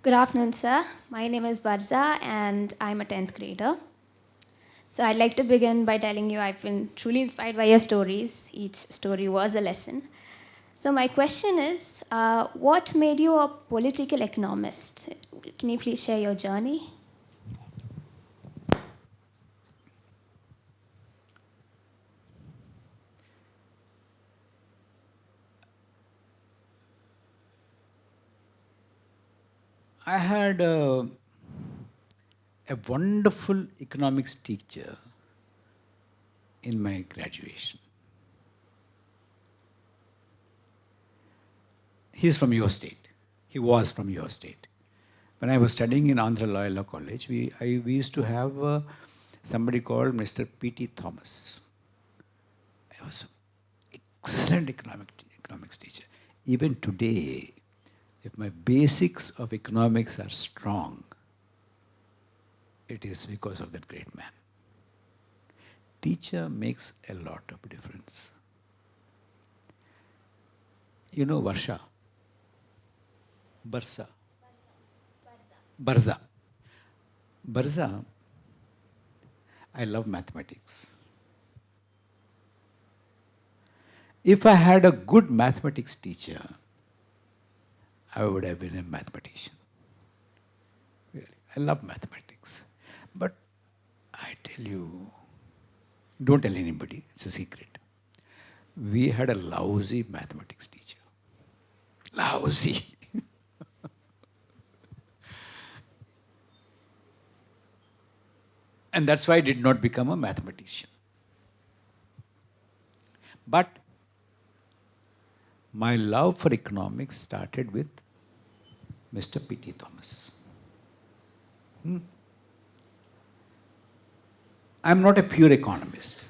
Good afternoon, sir. My name is Barza and I'm a 10th grader. So I'd like to begin by telling you I've been truly inspired by your stories. Each story was a lesson. So my question is, what made you a political economist? Can you please share your journey? I had a wonderful economics teacher in my graduation. He's from your state. He was from your state. When I was studying in Andhra Loyola College, we used to have somebody called Mr. P.T. Thomas. He was an excellent economics teacher. Even today, if my basics of economics are strong, it is because of that great man. Teacher makes a lot of difference. You know Varsha? Barsa. Barza. Barza, I love mathematics. If I had a good mathematics teacher, I would have been a mathematician. Really. I love mathematics. But I tell you, don't tell anybody, it's a secret. We had a lousy mathematics teacher. Lousy. And that's why I did not become a mathematician. But my love for economics started with Mr. P.T. Thomas. I'm not a pure economist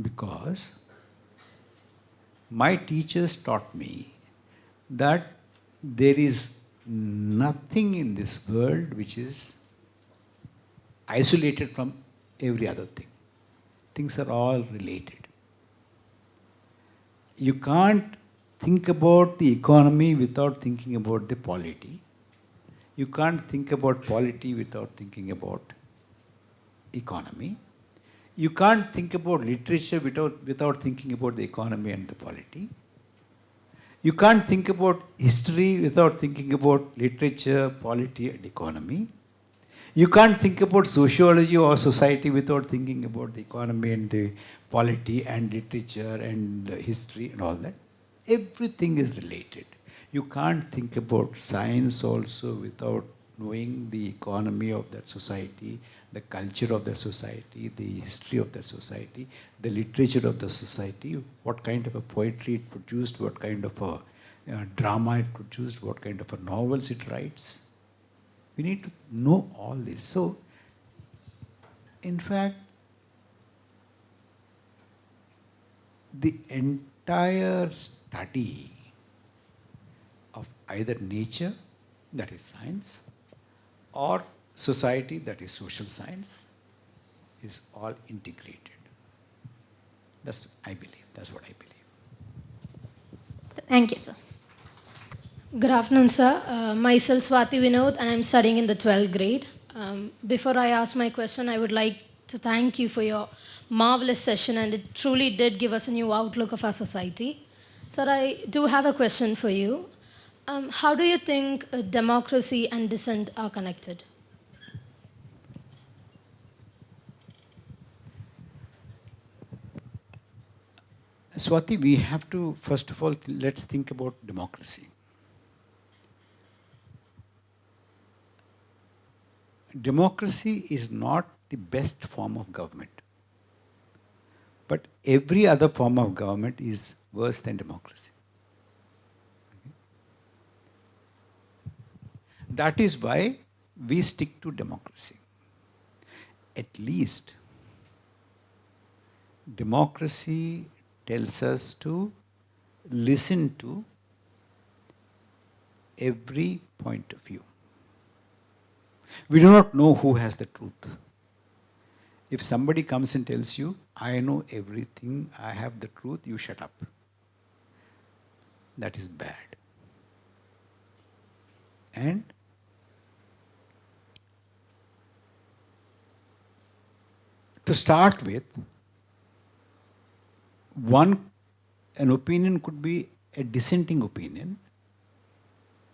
because my teachers taught me that there is nothing in this world which is isolated from every other thing. Things are all related. You can't think about the economy without thinking about the polity. You can't think about polity without thinking about economy. You can't think about literature without thinking about the economy and the polity. You can't think about history without thinking about literature, polity, and economy. You can't think about sociology or society without thinking about the economy and the polity and literature and history and all that. Everything is related. You can't think about science also without knowing the economy of that society, the culture of that society, the history of that society, the literature of the society, what kind of a poetry it produced, what kind of a drama it produced, what kind of a novels it writes. We need to know all this. So, in fact, the entire study of either nature, that is science, or society, that is social science, is all integrated. That's I believe. That's what I believe. Thank you, sir. Good afternoon, sir. Myself Swati Vinod, and I'm studying in the 12th grade. Before I ask my question, I would like to thank you for your marvelous session, and it truly did give us a new outlook of our society. Sir, I do have a question for you. How do you think democracy and dissent are connected? Swati, we have to, first of all, let's think about democracy. Democracy is not the best form of government. But every other form of government is worse than democracy. That is why we stick to democracy. At least democracy tells us to listen to every point of view. We do not know who has the truth. If somebody comes and tells you, I know everything, I have the truth, you shut up. That is bad. And To start with, an opinion could be a dissenting opinion,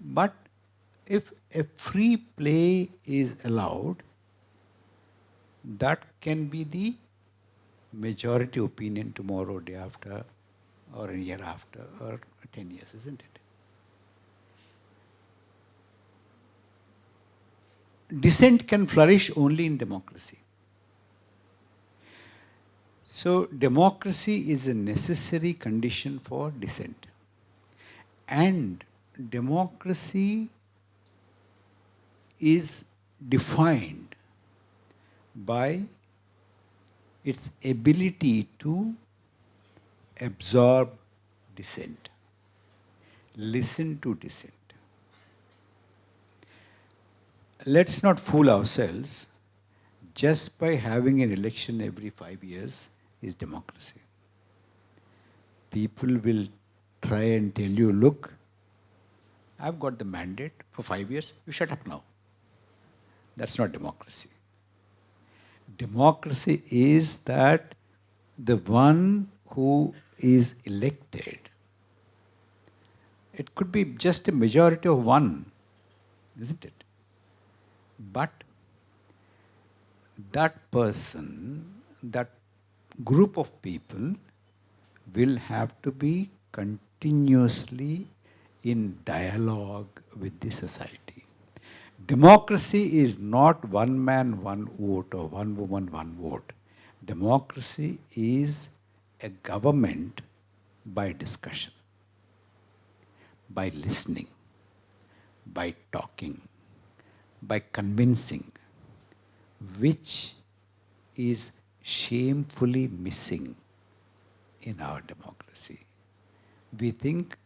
but if a free play is allowed, that can be the majority opinion tomorrow, day after, or a year after, or 10 years, isn't it? Dissent can flourish only in democracy. So, democracy is a necessary condition for dissent. And democracy is defined by its ability to absorb dissent, listen to dissent. Let's not fool ourselves. Just by having an election every 5 years is democracy. People will try and tell you, look, I've got the mandate for 5 years, you shut up now. That's not democracy. Democracy is that the one who is elected, it could be just a majority of one, isn't it? But that person, that group of people will have to be continuously in dialogue with the society. Democracy is not one man, one vote, or one woman, one vote. Democracy is a government by discussion, by listening, by talking, by convincing, which is shamefully missing in our democracy. We think,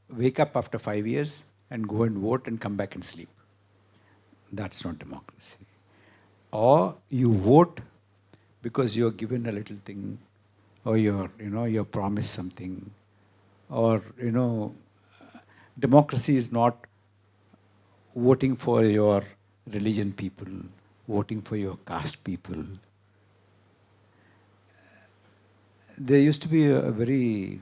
wake up after 5 years and go and vote and come back and sleep. That's not democracy. Or you vote because you're given a little thing, or you're promised something, or democracy is not voting for your religion people, voting for your caste people. There used to be a very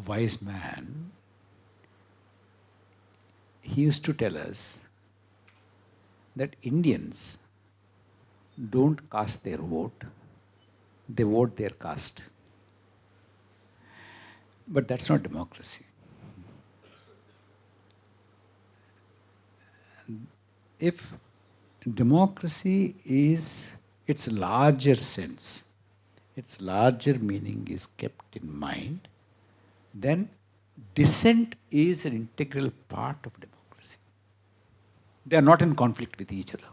wise man. He used to tell us that Indians don't cast their vote, they vote their caste. But that's not democracy. If democracy is its larger sense, its larger meaning is kept in mind, then dissent is an integral part of democracy. They are not in conflict with each other.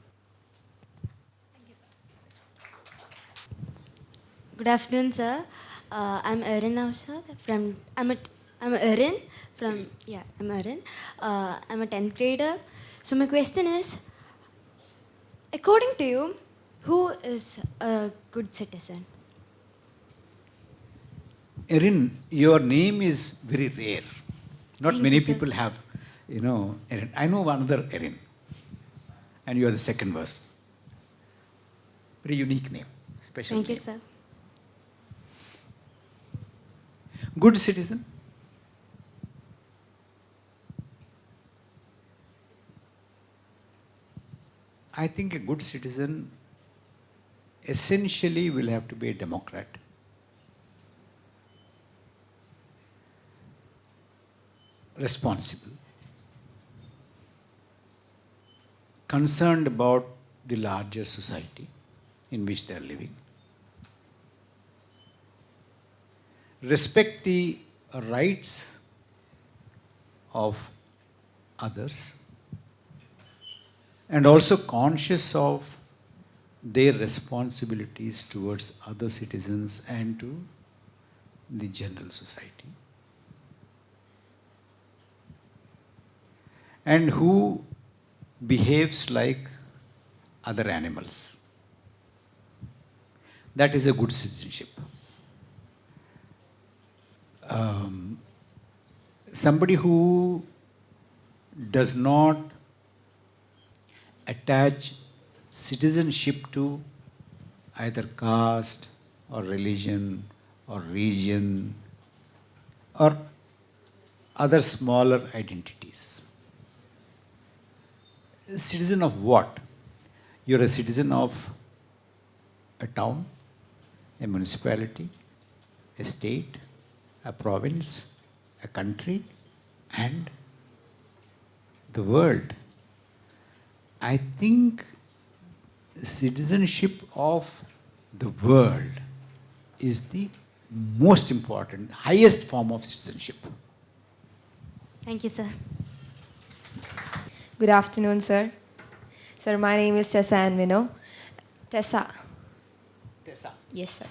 Good afternoon, sir. I'm Erin now, sir. I'm Erin from, yeah, I'm Erin. I'm a 10th grader. So my question is, according to you, who is a good citizen? Erin, your name is very rare. Not Thank many you, sir. people have, Erin. I know another Erin, and you are the second verse. Very unique name, special Thank you, name. sir. Good citizen. I think a good citizen essentially will have to be a democrat. Responsible. Concerned about the larger society in which they are living. Respect the rights of others, and also conscious of their responsibilities towards other citizens and to the general society. And who behaves like other animals. That is a good citizenship. Somebody who does not attach citizenship to either caste or religion or region or other smaller identities. Citizen of what? You're a citizen of a town, a municipality, a state, a province, a country, and the world. I think citizenship of the world is the most important, highest form of citizenship. Thank you, sir. Good afternoon, sir. Sir, my name is Tessa Anvino. Tessa. Tessa. Yes, sir.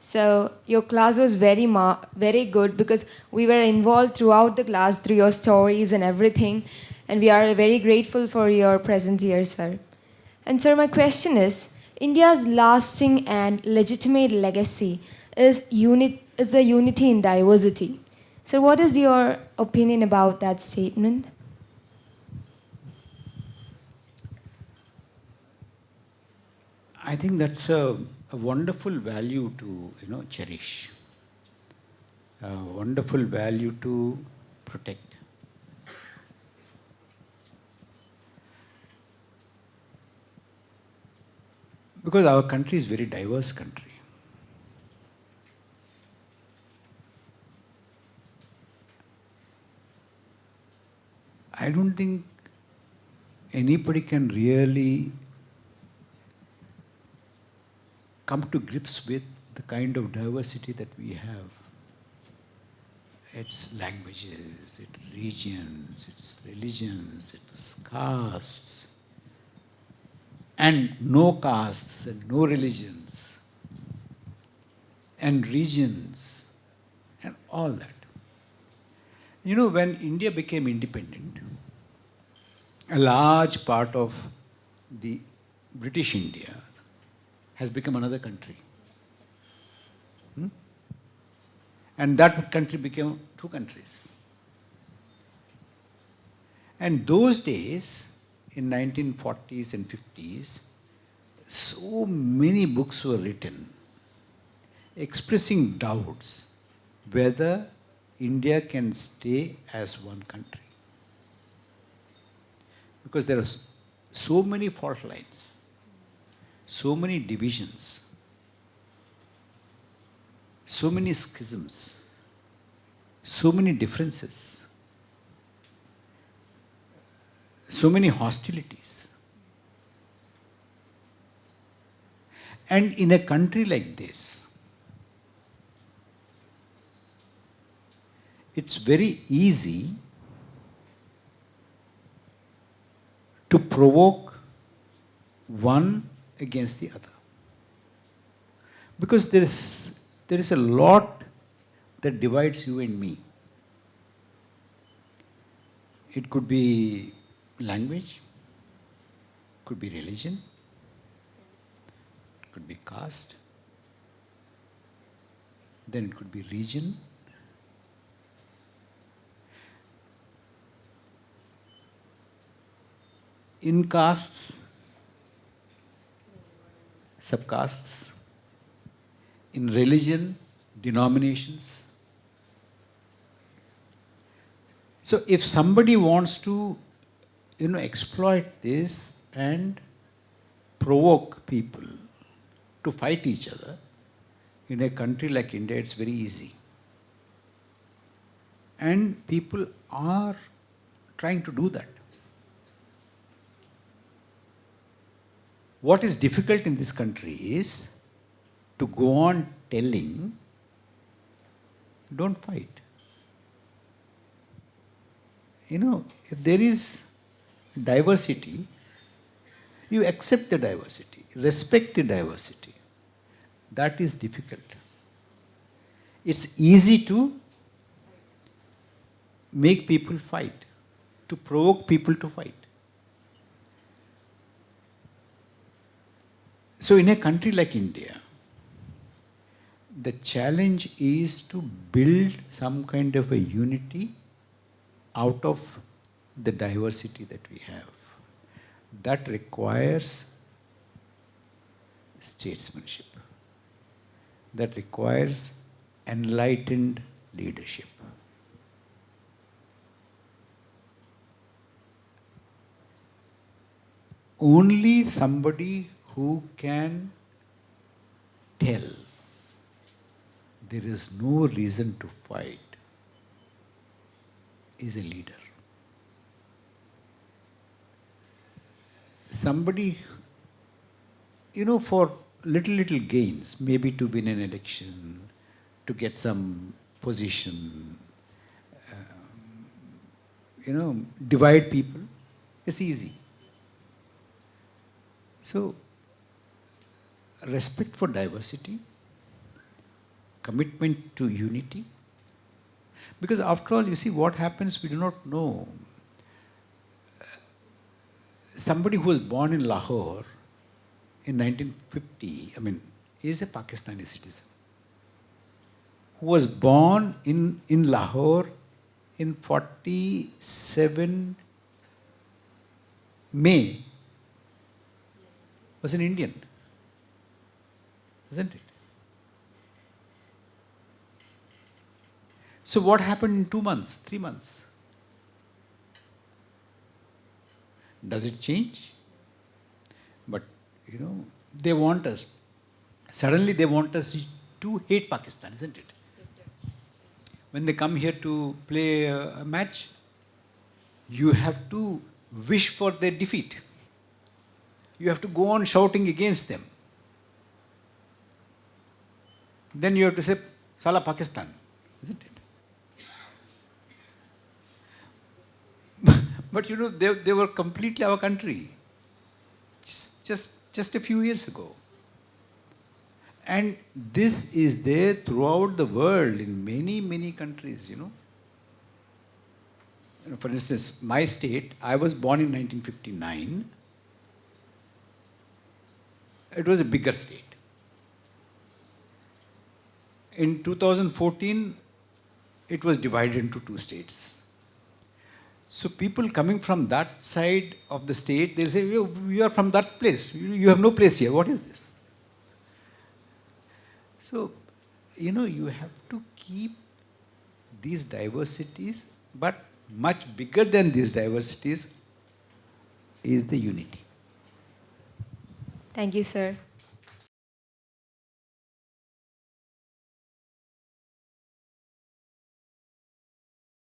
So your class was very good because we were involved throughout the class through your stories and everything, and we are very grateful for your presence here, sir. And sir, my question is, India's lasting and legitimate legacy is the unity in diversity. So what is your opinion about that statement? I think that's a wonderful value to cherish, a wonderful value to protect. Because our country is a very diverse country. I don't think anybody can really come to grips with the kind of diversity that we have. It's languages, it's regions, it's religions, it's castes, and no castes and no religions, and regions, and all that. When India became independent, a large part of the British India has become another country. And that country became two countries. And those days, in 1940s and 50s, so many books were written expressing doubts whether India can stay as one country. Because there are so many fault lines, so many divisions, so many schisms, so many differences, so many hostilities. And in a country like this, it's very easy to provoke one against the other. Because there is a lot that divides you and me. It could be language, could be religion, it could be caste, then it could be region. In castes, subcastes, in religion, denominations. So if somebody wants to, exploit this and provoke people to fight each other, in a country like India, it's very easy. And people are trying to do that. What is difficult in this country is to go on telling, don't fight. If there is diversity, you accept the diversity, respect the diversity. That is difficult. It's easy to make people fight, to provoke people to fight. So in a country like India, the challenge is to build some kind of a unity out of the diversity that we have. that requires statesmanship. That requires enlightened leadership. Only somebody who can tell there is no reason to fight is a leader. Somebody, for little gains, maybe to win an election, to get some position, divide people, it's easy. So, respect for diversity, commitment to unity. Because after all, you see, what happens, we do not know. Somebody who was born in Lahore in 1950, is a Pakistani citizen, who was born in Lahore in 47 May, was an Indian, isn't it? So what happened in 2 months, 3 months? Does it change? But, they want us, suddenly they want us to hate Pakistan, isn't it? Yes, sir. When they come here to play a match, you have to wish for their defeat. You have to go on shouting against them. Then you have to say, Sala Pakistan, isn't it? But they were completely our country just a few years ago. And this is there throughout the world in many countries, For instance, my state, I was born in 1959. It was a bigger state. In 2014, it was divided into 2 states. So people coming from that side of the state, they'll say, you are from that place. You have no place here. What is this? So, you have to keep these diversities, but much bigger than these diversities is the unity. Thank you, sir.